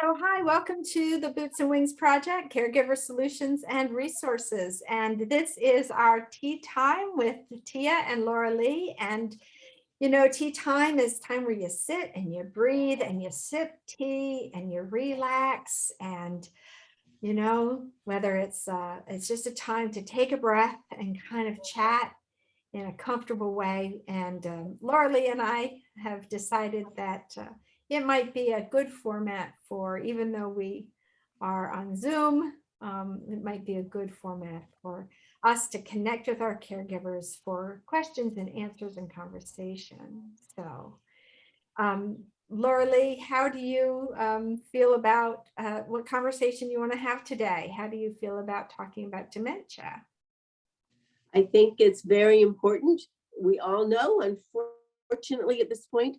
So hi, welcome to the Boots and Wings Project, Caregiver Solutions and Resources. And this is our tea time with Tia and Laura Leigh. And tea time is time where you sit and you breathe and you sip tea and you relax. And whether it's just a time to take a breath and kind of chat in a comfortable way. And Laura Leigh and I have decided that it might be a good format for, even though we are on Zoom, it might be a good format for us to connect with our caregivers for questions and answers and conversation. So, Laura Leigh, how do you feel about what conversation you want to have today? How do you feel about talking about dementia? I think it's very important. We all know, unfortunately, at this point,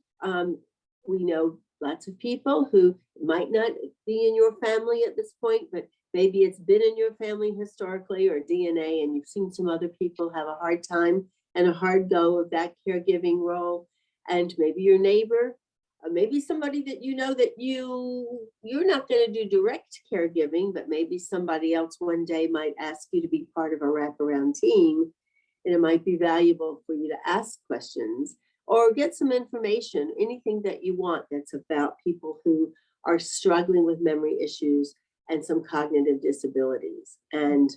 we know lots of people who might not be in your family at this point, but maybe it's been in your family historically or DNA, and you've seen some other people have a hard time and a hard go of that caregiving role. And maybe your neighbor, maybe somebody that you know that you're not going to do direct caregiving, but maybe somebody else one day might ask you to be part of a wraparound team, and it might be valuable for you to ask questions or get some information, anything that you want that's about people who are struggling with memory issues and some cognitive disabilities. And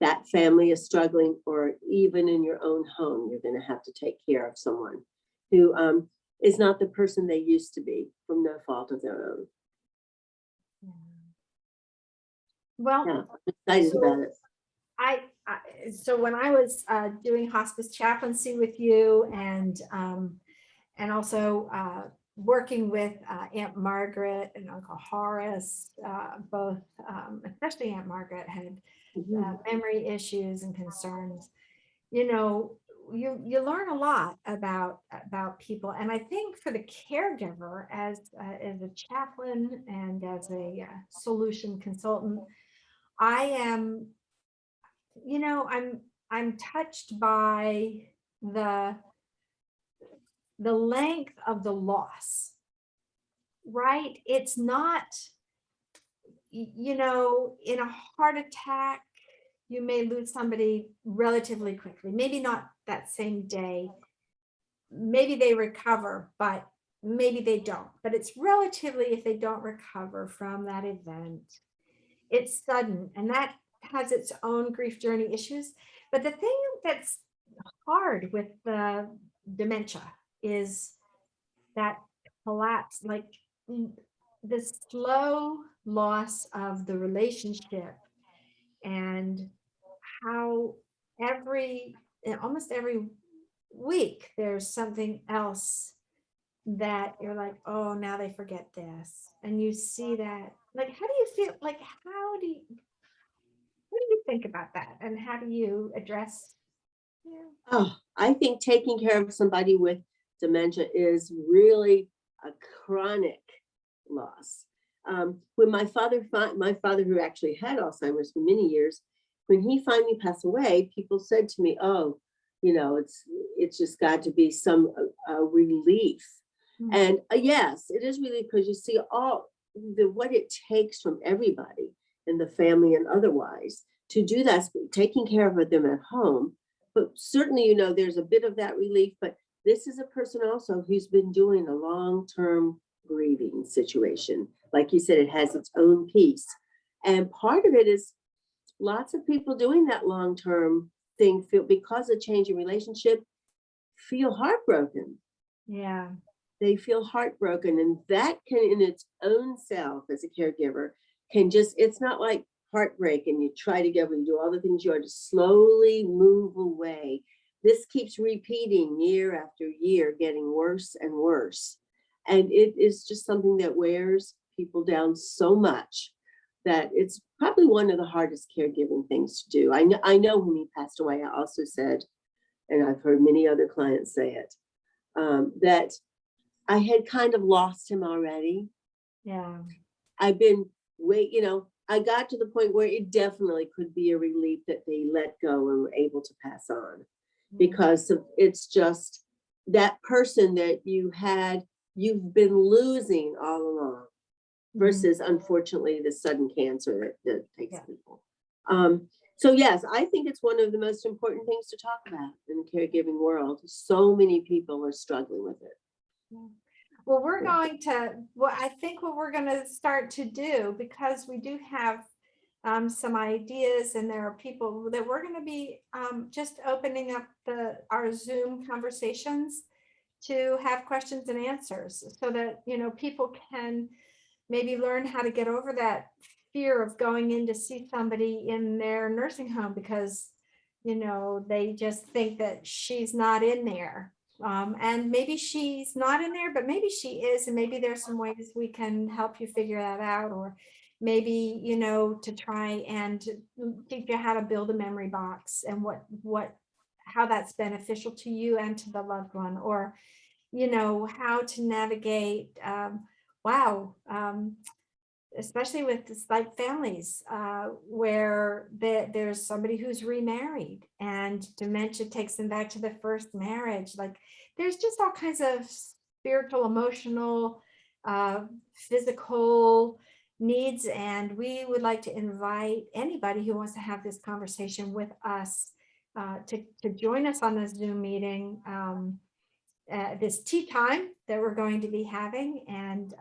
that family is struggling, or even in your own home, you're going to have to take care of someone who is not the person they used to be from no fault of their own. Well, yeah, I'm excited about it. So when I was doing hospice chaplaincy with you and also working with Aunt Margaret and Uncle Horace, both, especially Aunt Margaret had memory issues and concerns. You learn a lot about people, and I think for the caregiver, as a chaplain and as a solution consultant, I am, I'm touched by the length of the loss, right? It's not, in a heart attack, you may lose somebody relatively quickly, maybe not that same day, maybe they recover, but maybe they don't. But it's relatively, if they don't recover from that event, it's sudden, and that has its own grief journey issues. But the thing that's hard with the dementia is that collapse, like the slow loss of the relationship, and how almost every week there's something else that you're like, oh, now they forget this, and you see that. Like, how do you feel? Like, what do you think about that, and how do you address? Oh, I think taking care of somebody with dementia is really a chronic loss. When my father, who actually had Alzheimer's for many years, when he finally passed away, people said to me, "Oh, it's just got to be some relief." And yes, it is really, because you see all what it takes from everybody in the family and otherwise to do that, taking care of them at home. But certainly, there's a bit of that relief. But this is a person also who's been doing a long-term grieving situation. Like you said, it has its own piece. And part of it is lots of people doing that long-term thing feel, because of changing relationship, feel heartbroken. Yeah. They feel heartbroken, and that can in its own self as a caregiver can just, it's not like heartbreak and you try to get, when you do all the things you are to slowly move away. This keeps repeating year after year, getting worse and worse. And it is just something that wears people down so much that it's probably one of the hardest caregiving things to do. I know when he passed away, I also said, and I've heard many other clients say it, that I had kind of lost him already. Yeah. I've been I got to the point where it definitely could be a relief that they let go and were able to pass on, because it's just that person that you've been losing all along. versus unfortunately the sudden cancer that takes Yeah. people. So yes, I think it's one of the most important things to talk about in the caregiving world. So many people are struggling with it. Yeah. Well, we're Yeah. going to, well, I think what we're going to start to do, because we do have some ideas, and there are people that we're going to be just opening up our Zoom conversations to have questions and answers, so that, you know, people can maybe learn how to get over that fear of going in to see somebody in their nursing home, because, you know, they just think that she's not in there. And maybe she's not in there, but maybe she is, and maybe there's some ways we can help you figure that out, or maybe, you know, to try and teach you how to build a memory box, and how that's beneficial to you and to the loved one, or, you know, how to navigate, wow, especially with this, like families where there's somebody who's remarried and dementia takes them back to the first marriage. Like, there's just all kinds of spiritual, emotional, physical needs, and we would like to invite anybody who wants to have this conversation with us to join us on this Zoom meeting, this tea time that we're going to be having. And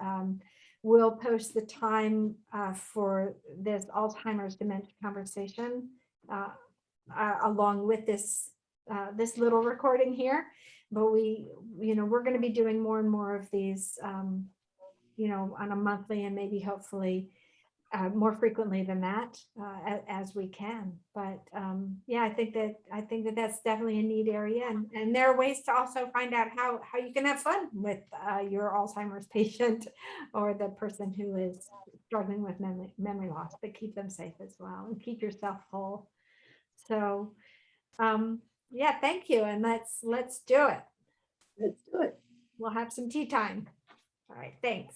we'll post the time for this Alzheimer's dementia conversation along with this little recording here. But we're going to be doing more and more of these, you know, on a monthly, and maybe hopefully more frequently than that, as we can. But yeah, I think that that's definitely a neat area, and there are ways to also find out how you can have fun with your Alzheimer's patient or the person who is struggling with memory loss, but keep them safe as well, and keep yourself whole. So yeah, thank you, and let's do it. Let's do it. We'll have some tea time. All right, thanks.